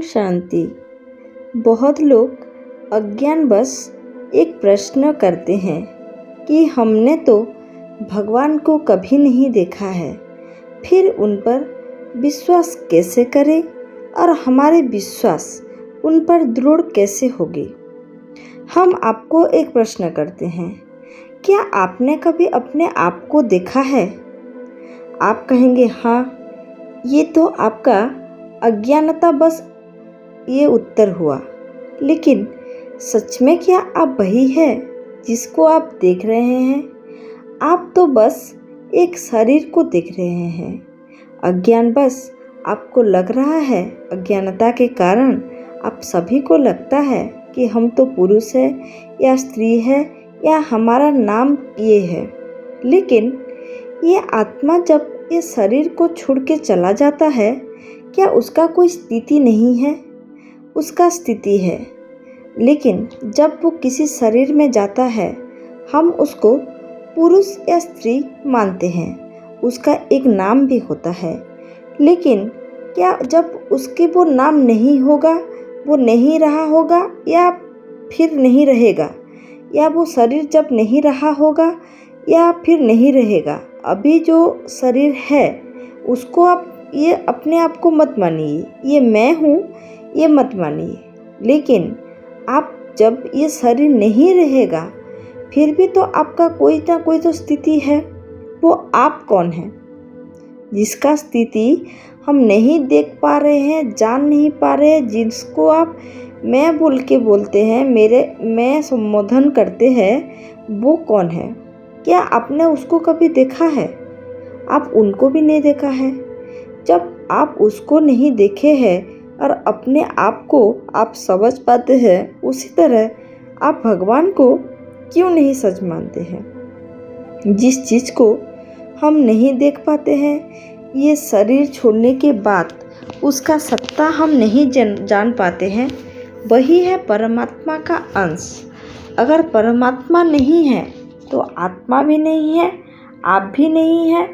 शांति। बहुत लोग अज्ञानवश एक प्रश्न करते हैं कि हमने तो भगवान को कभी नहीं देखा है, फिर उन पर विश्वास कैसे करें और हमारे विश्वास उन पर दृढ़ कैसे होगी। हम आपको एक प्रश्न करते हैं, क्या आपने कभी अपने आप को देखा है? आप कहेंगे हाँ, ये तो आपका अज्ञानता बस ये उत्तर हुआ। लेकिन सच में क्या आप वही है जिसको आप देख रहे हैं? आप तो बस एक शरीर को देख रहे हैं। अज्ञान बस आपको लग रहा है, अज्ञानता के कारण आप सभी को लगता है कि हम तो पुरुष है या स्त्री है या हमारा नाम ये है। लेकिन ये आत्मा जब ये शरीर को छोड़ के चला जाता है, क्या उसका कोई स्थिति नहीं है? उसका स्थिति है, लेकिन जब वो किसी शरीर में जाता है, हम उसको पुरुष या स्त्री मानते हैं। उसका एक नाम भी होता है, लेकिन क्या जब उसके वो नाम नहीं होगा, वो नहीं रहा होगा या फिर नहीं रहेगा, या वो शरीर जब नहीं रहा होगा या फिर नहीं रहेगा, अभी जो शरीर है उसको आप ये अपने आप को मत मानिए, ये मैं हूँ ये मत मानिए। लेकिन आप जब ये शरीर नहीं रहेगा, फिर भी तो आपका कोई ना कोई तो स्थिति है। वो आप कौन है जिसका स्थिति हम नहीं देख पा रहे हैं, जान नहीं पा रहे हैं, जिसको आप मैं बोल के बोलते हैं, मेरे मैं संबोधन करते हैं, वो कौन है? क्या आपने उसको कभी देखा है? आप उनको भी नहीं देखा है। जब आप उसको नहीं देखे हैं और अपने आप को आप समझ पाते हैं, उसी तरह आप भगवान को क्यों नहीं सच मानते हैं? जिस चीज़ को हम नहीं देख पाते हैं, ये शरीर छोड़ने के बाद उसका सत्ता हम नहीं जान पाते हैं, वही है परमात्मा का अंश। अगर परमात्मा नहीं है तो आत्मा भी नहीं है, आप भी नहीं है,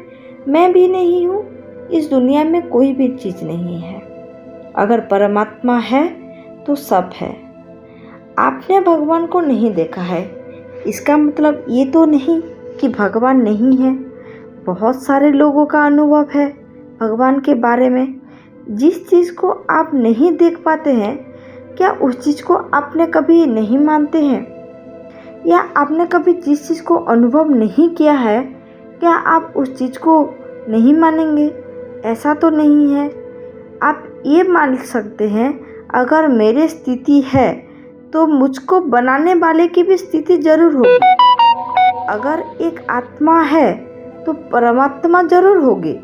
मैं भी नहीं हूँ, इस दुनिया में कोई भी चीज़ नहीं है। अगर परमात्मा है तो सब है। आपने भगवान को नहीं देखा है, इसका मतलब ये तो नहीं कि भगवान नहीं है। बहुत सारे लोगों का अनुभव है भगवान के बारे में। जिस चीज़ को आप नहीं देख पाते हैं, क्या उस चीज़ को आपने कभी नहीं मानते हैं? या आपने कभी जिस चीज़ को अनुभव नहीं किया है, क्या आप उस चीज़ को नहीं मानेंगे? ऐसा तो नहीं है। आप ये मान सकते हैं, अगर मेरी स्थिति है तो मुझको बनाने वाले की भी स्थिति जरूर होगी। अगर एक आत्मा है तो परमात्मा जरूर होगी।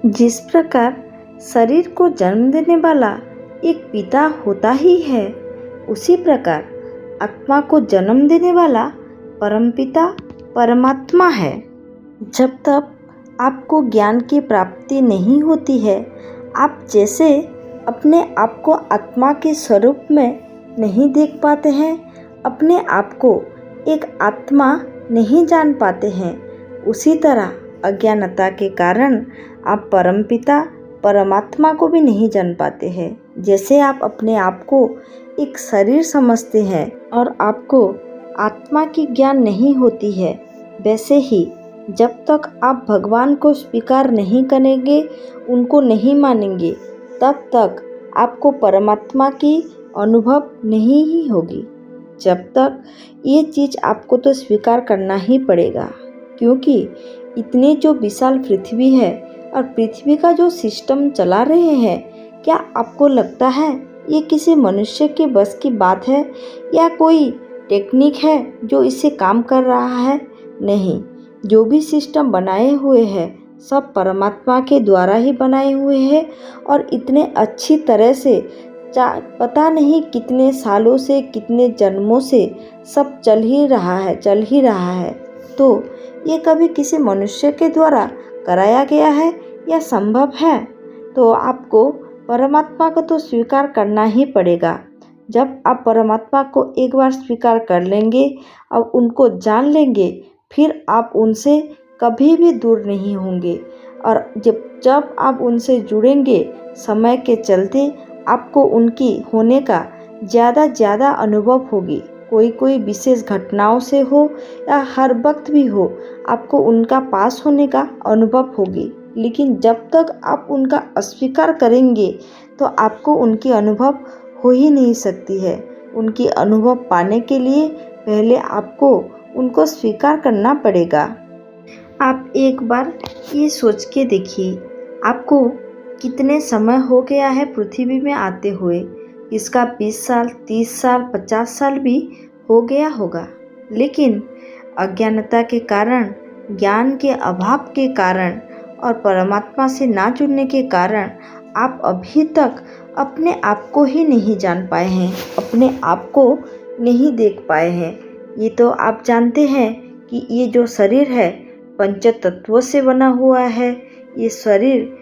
जिस प्रकार शरीर को जन्म देने वाला एक पिता होता ही है, उसी प्रकार आत्मा को जन्म देने वाला परमपिता परमात्मा है। जब तक आपको ज्ञान की प्राप्ति नहीं होती है, आप जैसे अपने आप को आत्मा के स्वरूप में नहीं देख पाते हैं, अपने आप को एक आत्मा नहीं जान पाते हैं, उसी तरह अज्ञानता के कारण आप परमपिता परमात्मा को भी नहीं जान पाते हैं। जैसे आप अपने आप को एक शरीर समझते हैं और आपको आत्मा की ज्ञान नहीं होती है, वैसे ही जब तक आप भगवान को स्वीकार नहीं करेंगे, उनको नहीं मानेंगे, तब तक आपको परमात्मा की अनुभव नहीं ही होगी। जब तक ये चीज़ आपको तो स्वीकार करना ही पड़ेगा, क्योंकि इतनी जो विशाल पृथ्वी है और पृथ्वी का जो सिस्टम चला रहे हैं, क्या आपको लगता है ये किसी मनुष्य के बस की बात है या कोई टेक्निक है जो इससे काम कर रहा है? नहीं, जो भी सिस्टम बनाए हुए हैं सब परमात्मा के द्वारा ही बनाए हुए हैं और इतने अच्छी तरह से पता नहीं कितने सालों से, कितने जन्मों से सब चल ही रहा है। तो ये कभी किसी मनुष्य के द्वारा कराया गया है या संभव है? तो आपको परमात्मा को तो स्वीकार करना ही पड़ेगा। जब आप परमात्मा को एक बार स्वीकार कर लेंगे और उनको जान लेंगे, फिर आप उनसे कभी भी दूर नहीं होंगे। और जब आप उनसे जुड़ेंगे, समय के चलते आपको उनकी होने का ज़्यादा अनुभव होगी। कोई कोई विशेष घटनाओं से हो या हर वक्त भी हो, आपको उनका पास होने का अनुभव होगी। लेकिन जब तक आप उनका अस्वीकार करेंगे तो आपको उनकी अनुभव हो ही नहीं सकती है। उनकी अनुभव पाने के लिए पहले आपको उनको स्वीकार करना पड़ेगा। आप एक बार ये सोच के देखिए, आपको कितने समय हो गया है पृथ्वी में आते हुए। इसका 20 साल, 30 साल, 50 साल भी हो गया होगा। लेकिन अज्ञानता के कारण, ज्ञान के अभाव के कारण और परमात्मा से ना जुड़ने के कारण आप अभी तक अपने आप को ही नहीं जान पाए हैं, अपने आप को नहीं देख पाए हैं। ये तो आप जानते हैं कि ये जो शरीर है पंच तत्वों से बना हुआ है। ये शरीर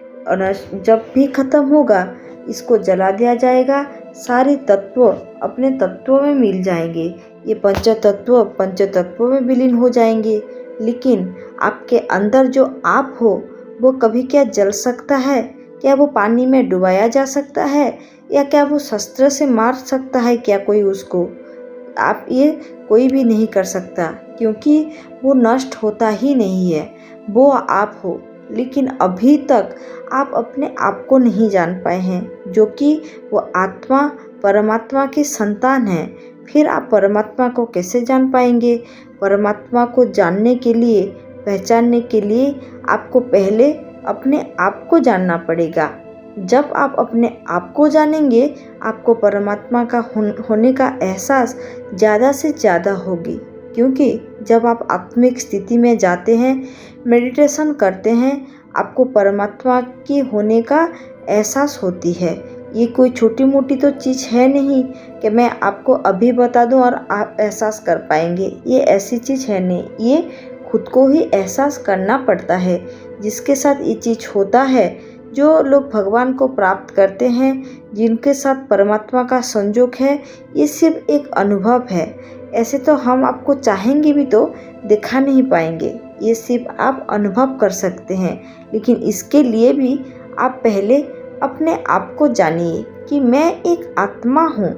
जब भी खत्म होगा इसको जला दिया जाएगा, सारे तत्व अपने तत्वों में मिल जाएंगे। ये पंच तत्वों में विलीन हो जाएंगे। लेकिन आपके अंदर जो आप हो वो कभी क्या जल सकता है? क्या वो पानी में डुबाया जा सकता है? या क्या वो शस्त्र से मार सकता है क्या कोई उसको? आप ये कोई भी नहीं कर सकता, क्योंकि वो नष्ट होता ही नहीं है। वो आप हो। लेकिन अभी तक आप अपने आप को नहीं जान पाए हैं, जो कि वो आत्मा परमात्मा की संतान है। फिर आप परमात्मा को कैसे जान पाएंगे? परमात्मा को जानने के लिए, पहचानने के लिए आपको पहले अपने आप को जानना पड़ेगा। जब आप अपने आप को जानेंगे, आपको परमात्मा का होने का एहसास ज़्यादा से ज़्यादा होगी। क्योंकि जब आप आत्मिक स्थिति में जाते हैं, मेडिटेशन करते हैं, आपको परमात्मा की होने का एहसास होती है। ये कोई छोटी मोटी तो चीज़ है नहीं कि मैं आपको अभी बता दूं और आप एहसास कर पाएंगे। ये ऐसी चीज़ है नहीं, ये खुद को ही एहसास करना पड़ता है। जिसके साथ ये चीज़ होता है, जो लोग भगवान को प्राप्त करते हैं, जिनके साथ परमात्मा का संयोग है, ये सिर्फ एक अनुभव है। ऐसे तो हम आपको चाहेंगे भी तो दिखा नहीं पाएंगे। ये सिर्फ आप अनुभव कर सकते हैं। लेकिन इसके लिए भी आप पहले अपने आप को जानिए कि मैं एक आत्मा हूँ।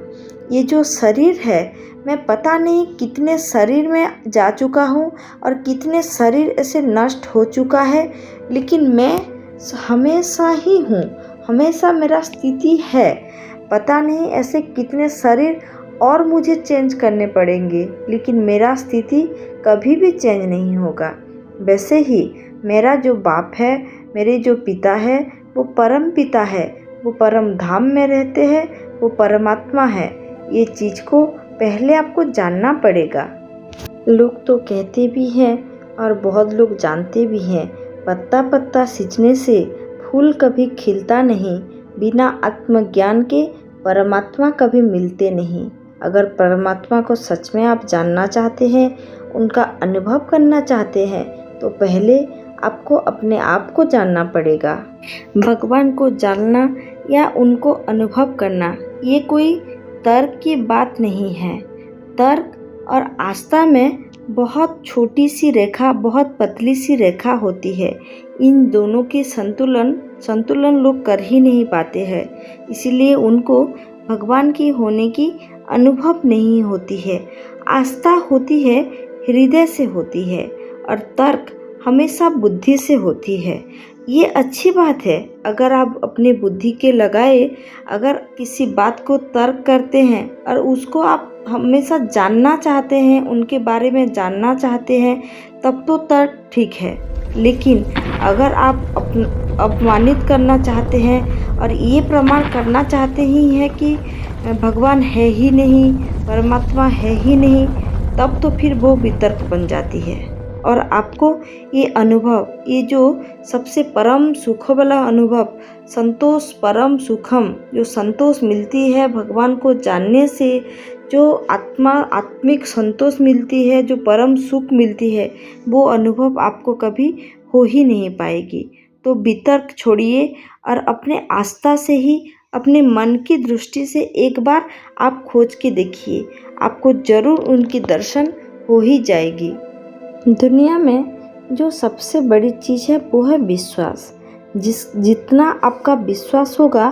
ये जो शरीर है, मैं पता नहीं कितने शरीर में जा चुका हूँ और कितने शरीर ऐसे नष्ट हो चुका है, लेकिन मैं हमेशा ही हूँ, हमेशा मेरा स्थिति है। पता नहीं ऐसे कितने शरीर और मुझे चेंज करने पड़ेंगे, लेकिन मेरा स्थिति कभी भी चेंज नहीं होगा। वैसे ही मेरा जो बाप है, मेरे जो पिता है, वो परम पिता है, वो परम धाम में रहते हैं, वो परमात्मा है। ये चीज़ को पहले आपको जानना पड़ेगा। लोग तो कहते भी हैं और बहुत लोग जानते भी हैं, पत्ता पत्ता सींचने से फूल कभी खिलता नहीं, बिना आत्मज्ञान के परमात्मा कभी मिलते नहीं। अगर परमात्मा को सच में आप जानना चाहते हैं, उनका अनुभव करना चाहते हैं, तो पहले आपको अपने आप को जानना पड़ेगा। भगवान को जानना या उनको अनुभव करना ये कोई तर्क की बात नहीं है। तर्क और आस्था में बहुत छोटी सी रेखा, बहुत पतली सी रेखा होती है। इन दोनों के संतुलन लोग कर ही नहीं पाते हैं। इसीलिए उनको भगवान की होने की अनुभव नहीं होती है। आस्था होती है, हृदय से होती है, और तर्क हमेशा बुद्धि से होती है। ये अच्छी बात है। अगर आप अपनी बुद्धि के लगाए, अगर किसी बात को तर्क करते हैं और उसको आप हमेशा जानना चाहते हैं, उनके बारे में जानना चाहते हैं, तब तो तर्क ठीक है। लेकिन अगर आप अपमानित करना चाहते हैं और ये प्रमाण करना चाहते ही हैं कि भगवान है ही नहीं, परमात्मा है ही नहीं, तब तो फिर वो वितर्क बन जाती है। और आपको ये अनुभव, ये जो सबसे परम सुख वाला अनुभव, संतोष परम सुखम, जो संतोष मिलती है भगवान को जानने से, जो आत्मिक संतोष मिलती है, जो परम सुख मिलती है, वो अनुभव आपको कभी हो ही नहीं पाएगी। तो वितर्क छोड़िए और अपने आस्था से ही, अपने मन की दृष्टि से एक बार आप खोज के देखिए, आपको ज़रूर उनकी दर्शन हो ही जाएगी। दुनिया में जो सबसे बड़ी चीज़ है वो है विश्वास। जितना आपका विश्वास होगा,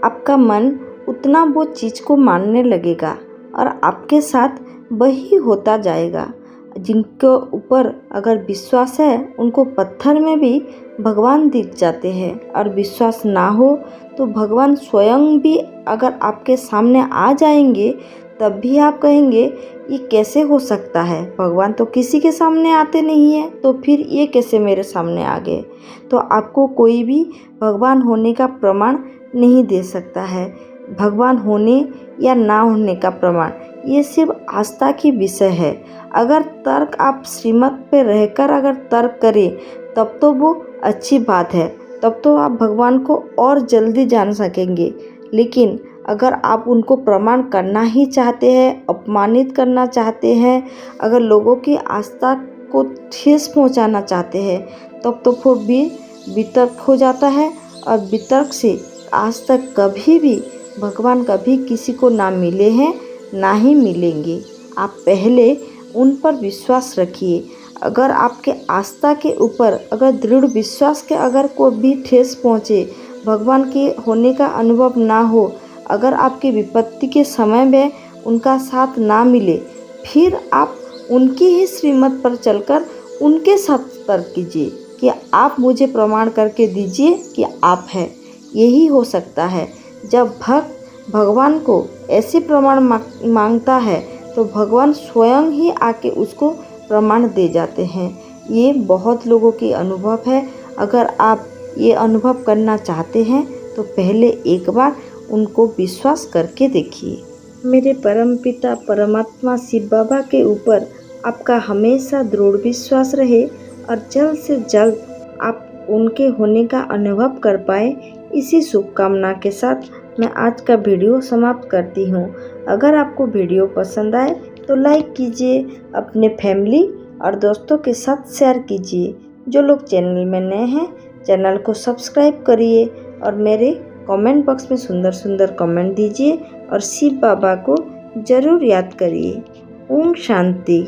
आपका मन उतना वो चीज़ को मानने लगेगा और आपके साथ वही होता जाएगा। जिनके ऊपर अगर विश्वास है उनको पत्थर में भी भगवान दिख जाते हैं, और विश्वास ना हो तो भगवान स्वयं भी अगर आपके सामने आ जाएंगे तब भी आप कहेंगे ये कैसे हो सकता है, भगवान तो किसी के सामने आते नहीं है, तो फिर ये कैसे मेरे सामने आ गए। तो आपको कोई भी भगवान होने का प्रमाण नहीं दे सकता है। भगवान होने या ना होने का प्रमाण ये सिर्फ आस्था की विषय है। अगर तर्क आप श्रीमत पे रहकर अगर तर्क करें तब तो वो अच्छी बात है, तब तो आप भगवान को और जल्दी जान सकेंगे। लेकिन अगर आप उनको प्रमाण करना ही चाहते हैं, अपमानित करना चाहते हैं, अगर लोगों की आस्था को ठेस पहुंचाना चाहते हैं, तब तो फिर भी वितर्क हो जाता है। और वितर्क से आज तक कभी भी भगवान कभी किसी को ना मिले हैं, ना ही मिलेंगे। आप पहले उन पर विश्वास रखिए। अगर आपके आस्था के ऊपर अगर दृढ़ विश्वास के अगर कोई भी ठेस पहुँचे, भगवान के होने का अनुभव ना हो, अगर आपकी विपत्ति के समय में उनका साथ ना मिले, फिर आप उनकी ही श्रीमत पर चलकर उनके साथ तर्क कीजिए कि आप मुझे प्रमाण करके दीजिए कि आप हैं। यही हो सकता है। जब भक्त भगवान को ऐसे प्रमाण मांगता है तो भगवान स्वयं ही आके उसको प्रमाण दे जाते हैं। ये बहुत लोगों की अनुभव है। अगर आप ये अनुभव करना चाहते हैं तो पहले एक बार उनको विश्वास करके देखिए। मेरे परमपिता परमात्मा शिव बाबा के ऊपर आपका हमेशा दृढ़ विश्वास रहे और जल्द से जल्द आप उनके होने का अनुभव कर पाए, इसी शुभकामना के साथ मैं आज का वीडियो समाप्त करती हूँ। अगर आपको वीडियो पसंद आए तो लाइक कीजिए, अपने फैमिली और दोस्तों के साथ शेयर कीजिए। जो लोग चैनल में नए हैं चैनल को सब्सक्राइब करिए और मेरे कमेंट बॉक्स में सुंदर सुंदर कमेंट दीजिए और शिव बाबा को ज़रूर याद करिए। ओम शांति।